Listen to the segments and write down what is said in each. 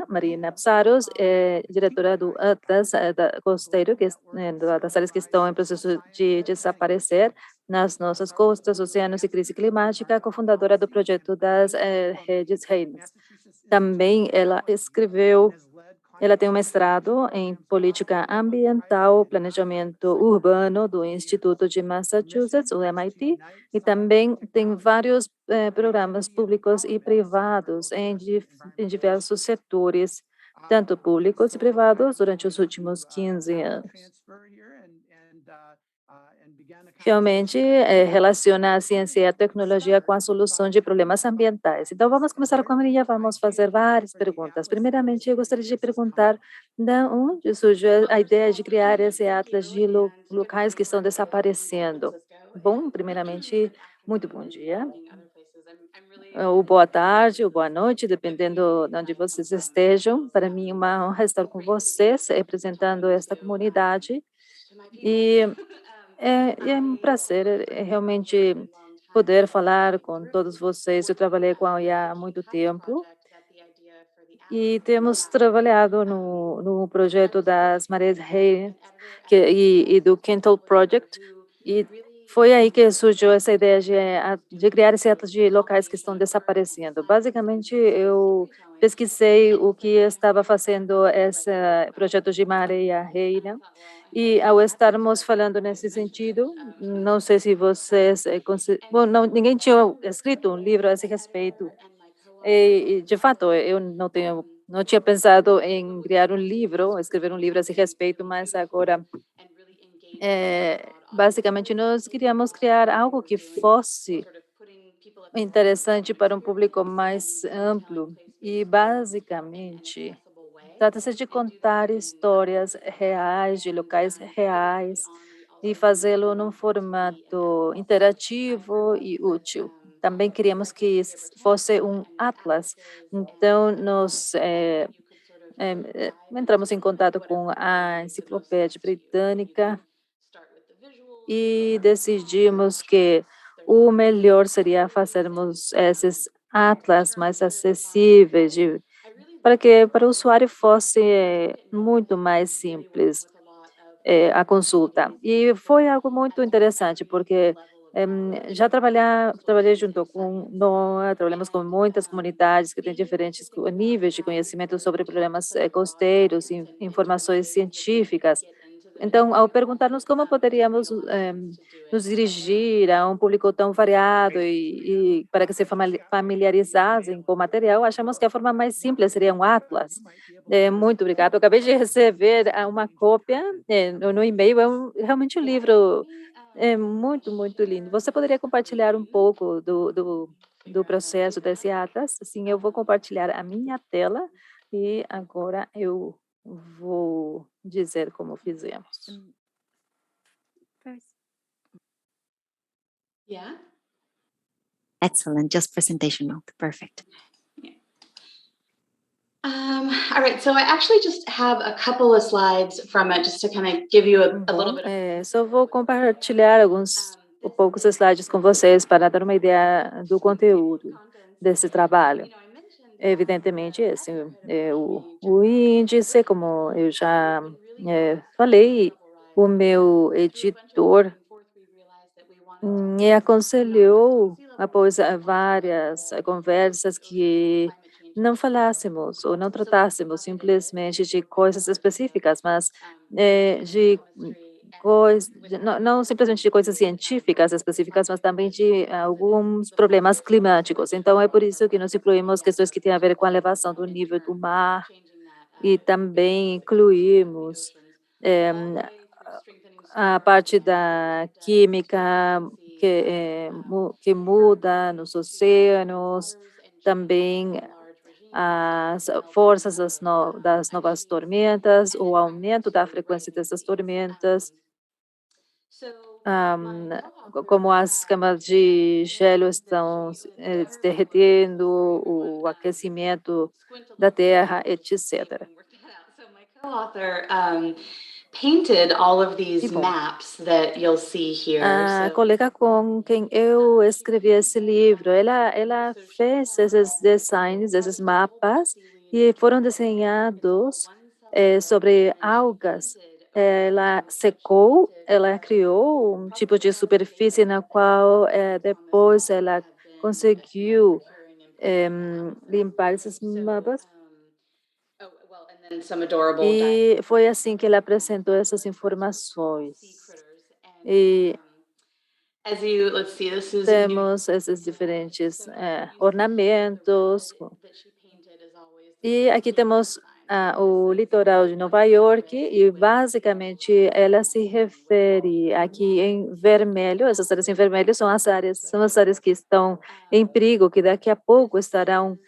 Marina Psaros, diretora do Atlas Costeiro, das áreas que estão em processo de desaparecer nas nossas costas, oceanos e crise climática, cofundadora do projeto das redes Reinas. Também ela tem um mestrado em política ambiental, planejamento urbano do Instituto de Massachusetts, o MIT, e também tem vários programas públicos e privados em diversos setores, tanto públicos e privados, durante os últimos 15 anos. Realmente relaciona a ciência e a tecnologia com a solução de problemas ambientais. Então, vamos começar com a Maria, vamos fazer várias perguntas. Primeiramente, eu gostaria de perguntar de onde surgiu a ideia de criar esse atlas de locais que estão desaparecendo. Bom, primeiramente, muito bom dia, ou boa tarde, ou boa noite, dependendo de onde vocês estejam. Para mim, é uma honra estar com vocês, representando esta comunidade. E é um prazer realmente poder falar com todos vocês. Eu trabalhei com a OIA há muito tempo e temos trabalhado no projeto das Marés Rei e do Kental Project, e foi aí que surgiu essa ideia de criar esse atlas de locais que estão desaparecendo. Basicamente, eu pesquisei o que estava fazendo esse projeto de Maria Reina, e ao estarmos falando nesse sentido, não sei se vocês, bom, não, ninguém tinha escrito um livro a esse respeito. E, de fato, eu não tinha pensado em criar um livro, escrever um livro a esse respeito, mas agora, basicamente, nós queríamos criar algo que fosse interessante para um público mais amplo e, basicamente, trata-se de contar histórias reais, de locais reais, e fazê-lo num formato interativo e útil. Também queríamos que fosse um atlas, então nós entramos em contato com a Enciclopédia Britânica e decidimos que o melhor seria fazermos esses atlas mais acessíveis, para o usuário fosse muito mais simples a consulta. E foi algo muito interessante, porque já trabalhei junto com NOAA, trabalhamos com muitas comunidades que têm diferentes níveis de conhecimento sobre problemas costeiros e informações científicas. Então, ao perguntarmos como poderíamos nos dirigir a um público tão variado e para que se familiarizassem com o material, achamos que a forma mais simples seria um atlas. Muito obrigada. Eu acabei de receber uma cópia no e-mail. Realmente um livro muito, muito lindo. Você poderia compartilhar um pouco do processo desse atlas? Sim, eu vou compartilhar a minha tela e agora eu vou dizer como fizemos. Yeah. Excellent. Just presentation mode. Perfect. All right. So I actually just have a couple of slides from it just to kind of give you a little bit of... Só vou compartilhar poucos slides com vocês para dar uma ideia do conteúdo desse trabalho. Evidentemente, esse é o índice, como eu já falei, o meu editor me aconselhou, após várias conversas, que não falássemos ou não tratássemos simplesmente de coisas específicas, mas de coisas, não simplesmente de coisas científicas específicas, mas também de alguns problemas climáticos. Então, é por isso que nós incluímos questões que têm a ver com a elevação do nível do mar, e também incluímos a parte da química que muda nos oceanos, também as forças das novas tormentas, o aumento da frequência dessas tormentas, como as camas de gelo estão se derretendo, o aquecimento da Terra, etc. Painted all of these maps that you'll see here. A colega com quem eu escrevi esse livro, ela fez esses designs, esses mapas, e foram desenhados sobre algas. Ela secou, ela criou um tipo de superfície na qual depois ela conseguiu limpar esses mapas. E foi assim que ela apresentou essas informações. E temos esses diferentes ornamentos. E aqui temos o litoral de Nova York, e basicamente ela se refere aqui em vermelho. Essas áreas em vermelho são as áreas que estão em perigo, que daqui a pouco estarão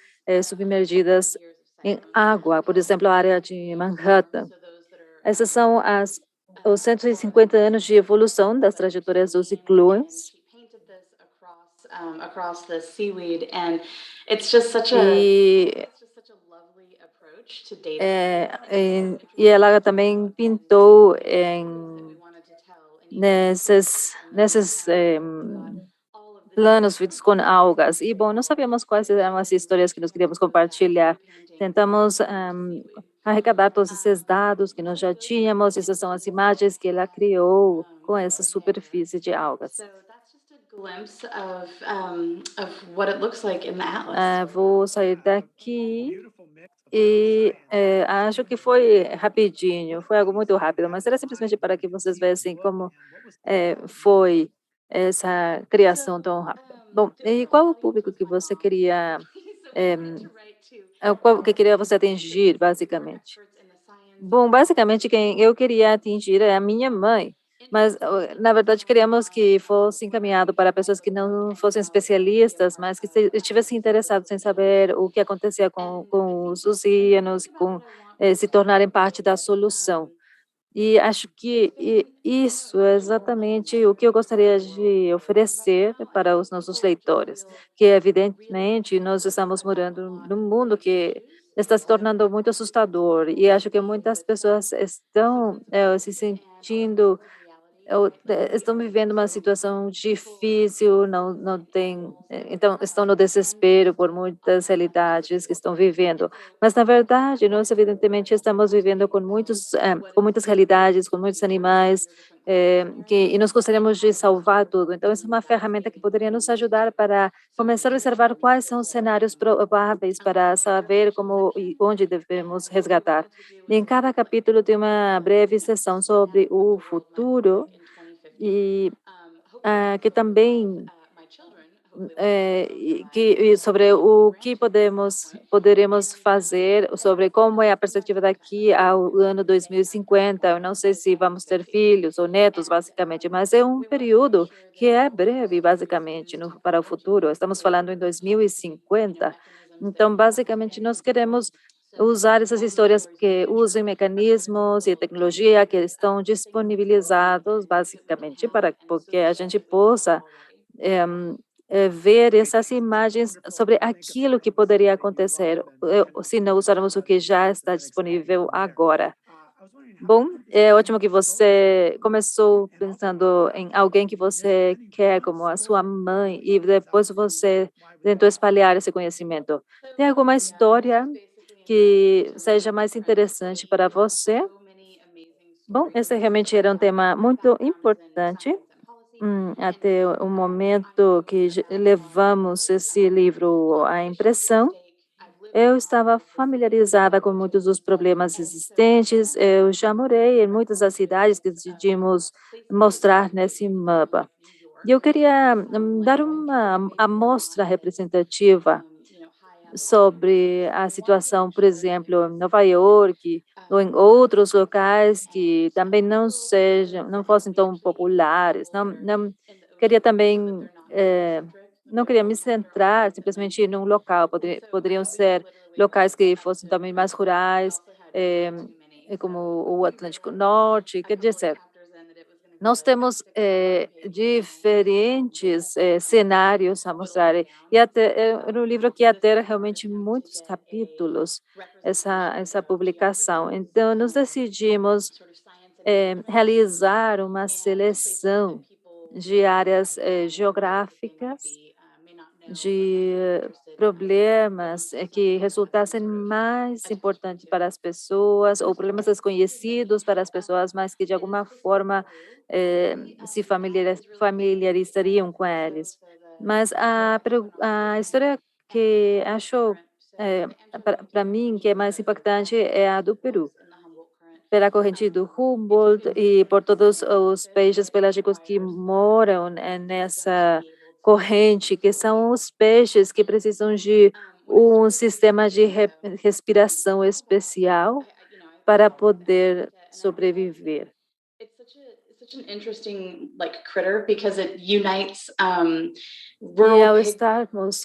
submergidas em água. Por exemplo, a área de Manhattan. Essas são os 150 anos de evolução das trajetórias dos ciclones. E e ela também pintou nesses planos feitos com algas. E, bom, nós sabíamos quais eram as histórias que nós queríamos compartilhar. Tentamos arrecadar todos esses dados que nós já tínhamos. Essas são as imagens que ela criou com essa superfície de algas. Vou sair daqui. E acho que foi rapidinho, foi algo muito rápido, mas era simplesmente para que vocês vejam como foi essa criação tão rápida. Bom, e qual o público que você queria, qual que queria você atingir, basicamente? Bom, basicamente quem eu queria atingir é a minha mãe, mas na verdade queríamos que fosse encaminhado para pessoas que não fossem especialistas, mas que estivessem interessados em saber o que acontecia com os oceanos, com se tornarem parte da solução. E acho que isso é exatamente o que eu gostaria de oferecer para os nossos leitores, que evidentemente nós estamos morando num mundo que está se tornando muito assustador, e acho que muitas pessoas estão se sentindo estão vivendo uma situação difícil, não tem, então estão no desespero por muitas realidades que estão vivendo. Mas na verdade, nós evidentemente estamos vivendo com muitas realidades, com muitos animais, e nós gostaríamos de salvar tudo. Então essa é uma ferramenta que poderia nos ajudar para começar a observar quais são os cenários prováveis para saber como e onde devemos resgatar. E em cada capítulo tem uma breve sessão sobre o futuro, e que também sobre o que poderemos fazer, sobre como é a perspectiva daqui ao ano 2050. Eu não sei se vamos ter filhos ou netos, basicamente, mas é um período que é breve, basicamente, para o futuro. Estamos falando em 2050. Então, basicamente, nós queremos usar essas histórias que usem mecanismos e tecnologia que estão disponibilizados, basicamente, para porque a gente possa ver essas imagens sobre aquilo que poderia acontecer se não usarmos o que já está disponível agora. Bom, é ótimo que você começou pensando em alguém que você quer como a sua mãe, e depois você tentou espalhar esse conhecimento. Tem alguma história que seja mais interessante para você? Bom, esse realmente era um tema muito importante. Até o momento que levamos esse livro à impressão, eu estava familiarizada com muitos dos problemas existentes. Eu já morei em muitas das cidades que decidimos mostrar nesse mapa. E eu queria dar uma amostra representativa sobre a situação, por exemplo, em Nova York ou em outros locais que também não fossem tão populares. Não queria também, não queria me centrar simplesmente num local. Poderiam ser locais que fossem também mais rurais, como o Atlântico Norte. Quer dizer, nós temos diferentes cenários a mostrar, e até no livro que ia ter realmente muitos capítulos essa publicação. Então nós decidimos realizar uma seleção de áreas geográficas de problemas que resultassem mais importantes para as pessoas, ou problemas desconhecidos para as pessoas, mas que de alguma forma se familiarizariam com eles. Mas a história que acho, para mim, que é mais impactante é a do Peru, pela corrente do Humboldt e por todos os peixes pelágicos que moram nessa corrente, que são os peixes que precisam de um sistema de respiração especial para poder sobreviver. It's such an interesting like critter because it unites E rural ao pig estarmos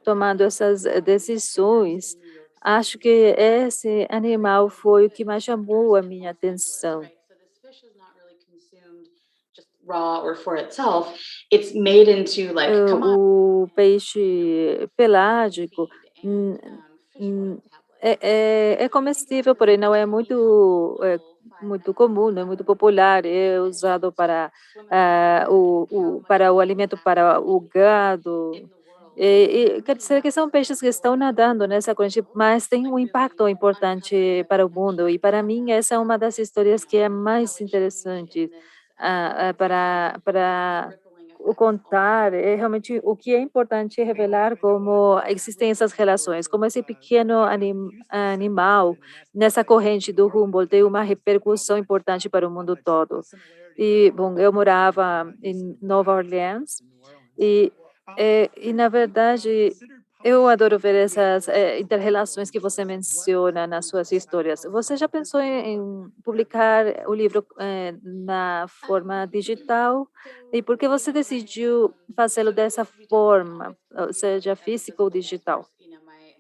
tomando with essas decisões, acho que esse animal foi o que mais chamou a minha atenção. right? So this fish is not really consumed just raw or for itself. It's made into like commodity O and peixe pelágico feed hum, and fish oil hum, tablets. é comestível, porém não é muito comum, não é muito popular. É usado para para o alimento para o gado. Quer dizer que são peixes que estão nadando nessa corrente, mas tem um impacto importante para o mundo. E para mim essa é uma das histórias que é mais interessante para o contar. É realmente o que é importante revelar como existem essas relações, como esse pequeno animal nessa corrente do Humboldt tem uma repercussão importante para o mundo todo. E, bom, eu morava em Nova Orleans e, na verdade, eu adoro ver essas interrelações que você menciona nas suas histórias. Você já pensou em publicar o livro na forma digital? E por que você decidiu fazê-lo dessa forma, ou seja, físico ou digital?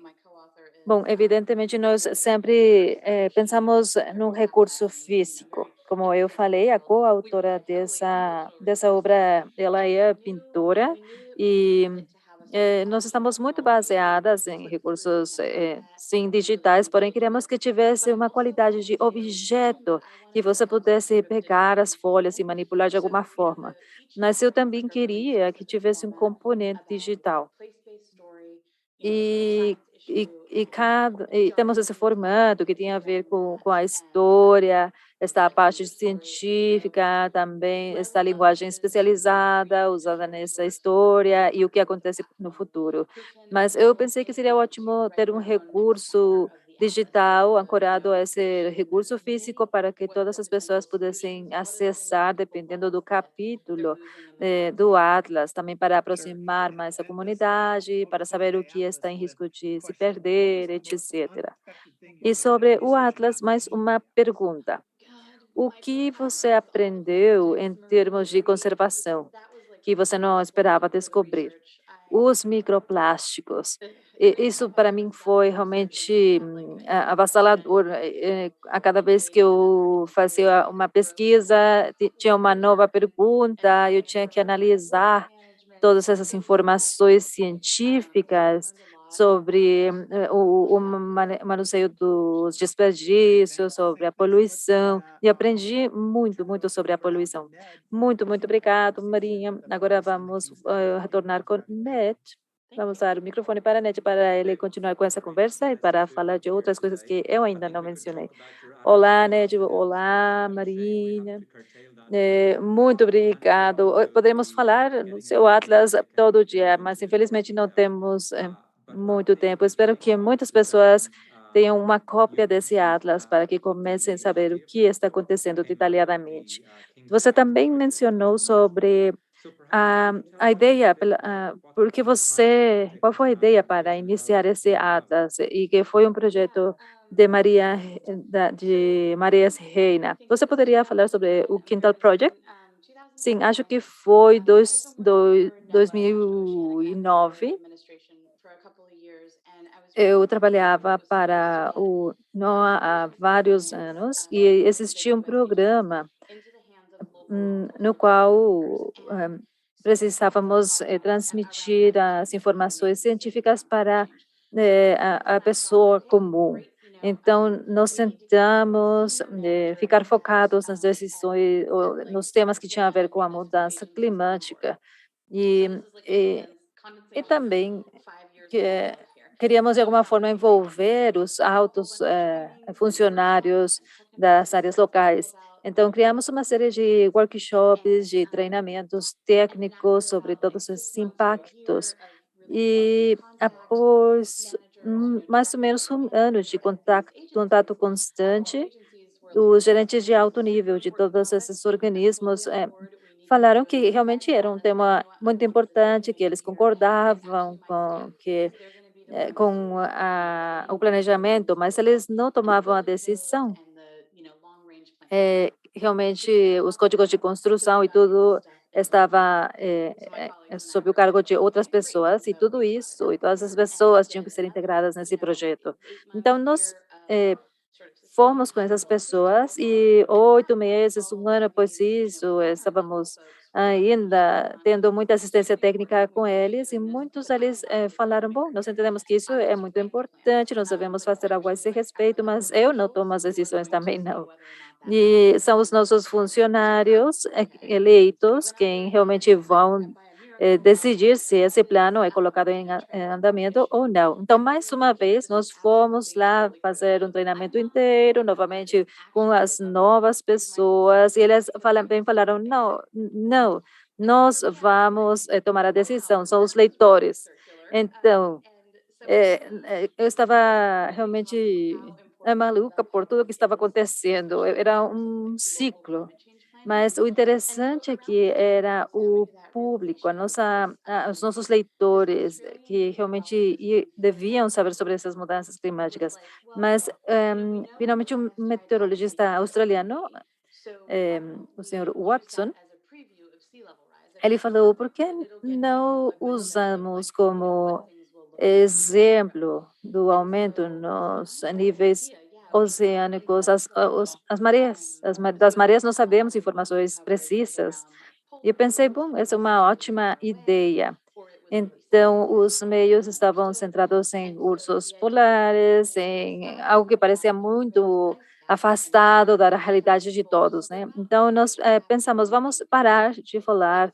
My co-author is Bom, evidentemente, nós sempre pensamos no recurso físico. Como eu falei, a we felt coautora like that way from the dessa get-go. obra, ela é pintora We knew it would e benefit to have a sort of nós estamos muito quality baseadas em click through recursos, format sim, for the digitais, porém presentation. queremos que But tivesse I uma also qualidade wanted de to, objeto, I que wanted to você have some pudesse sort of pegar as folhas e differentiation. manipular de So, alguma forma. each Mas eu chapter has também like a really queria que specific tivesse um format componente about digital. place-based story, sort of E, science issue, temos esse jargon, formato que tem a ver com a and história, está a like parte news stories of científica, também está a linguagem relevant especializada usada nessa história e o que acontece no futuro. who can Mas eu help pensei que me seria to ótimo ter write um their own chapter recurso of the atlas. digital ancorado a esse Information recurso meaning físico para que what todas as potential pessoas pudessem solutions, what are the things acessar, that people dependendo do lost that they're capítulo losing in the process. do Atlas, também para aproximar mais a comunidade, para saber o que está em risco de se perder, etc. E sobre o Atlas, mais uma pergunta. O que você aprendeu em termos de conservação que você não esperava descobrir? Os microplásticos. Isso para mim foi realmente avassalador. A cada vez que eu fazia uma pesquisa, tinha uma nova pergunta, eu tinha que analisar todas essas informações científicas sobre o manuseio dos desperdícios, sobre a poluição, e aprendi muito, muito sobre a poluição. Muito, muito obrigado, Marinha. Agora vamos retornar com Ned. Vamos dar o microfone para Ned para ele continuar com essa conversa e para falar de outras coisas que eu ainda não mencionei. Olá, Ned. Olá, Marinha. Muito obrigado. Podemos falar no seu Atlas todo dia, mas infelizmente não temos muito tempo. Espero que muitas pessoas tenham uma cópia desse Atlas para que comecem a saber o que está acontecendo detalhadamente. Você também mencionou sobre a ideia, porque qual foi a ideia para iniciar esse Atlas e que foi um projeto de de Marias Reina. Você poderia falar sobre o Kindle Project? Sim, acho que foi 2009. Eu trabalhava para o NOAA há vários anos e existia um programa no qual precisávamos transmitir as informações científicas para a pessoa comum. Então, nós tentamos ficar focados nas decisões, nos temas que tinham a ver com a mudança climática. E, E também que queríamos de alguma forma envolver os altos funcionários das áreas locais. Então, criamos uma série de workshops, de treinamentos técnicos sobre todos esses impactos. E após mais ou menos um ano de contato constante, os gerentes de alto nível de todos esses organismos falaram que realmente era um tema muito importante, que eles concordavam com o planejamento, mas eles não tomavam a decisão. Realmente, os códigos de construção e tudo estava sob o cargo de outras pessoas, e tudo isso, e todas as pessoas tinham que ser integradas nesse projeto. Então, nós fomos com essas pessoas e 8 meses, um ano após isso, estávamos ainda tendo muita assistência técnica com eles, e muitos deles falaram, bom, nós entendemos que isso é muito importante, nós devemos fazer algo a esse respeito, mas eu não tomo as decisões também, não. E são os nossos funcionários eleitos quem realmente vão decidir se esse plano é colocado em andamento ou não. Então, mais uma vez, nós fomos lá fazer um treinamento inteiro, novamente com as novas pessoas, e eles falaram, não, não, nós vamos tomar a decisão, são os leitores. Então, eu estava realmente maluca por tudo que estava acontecendo, era um ciclo. Mas o interessante aqui era o público, os nossos leitores, que realmente deviam saber sobre essas mudanças climáticas. Mas, finalmente, um meteorologista australiano, o senhor Watson, ele falou, por que não usamos como exemplo do aumento nos níveis oceânicos as marés? Das marés nós sabemos informações precisas. E eu pensei, bom, essa é uma ótima ideia. Então, os meios estavam centrados em ursos polares, em algo que parecia muito afastado da realidade de todos, né? Então, nós pensamos, vamos parar de falar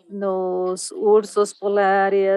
nos ursos polares,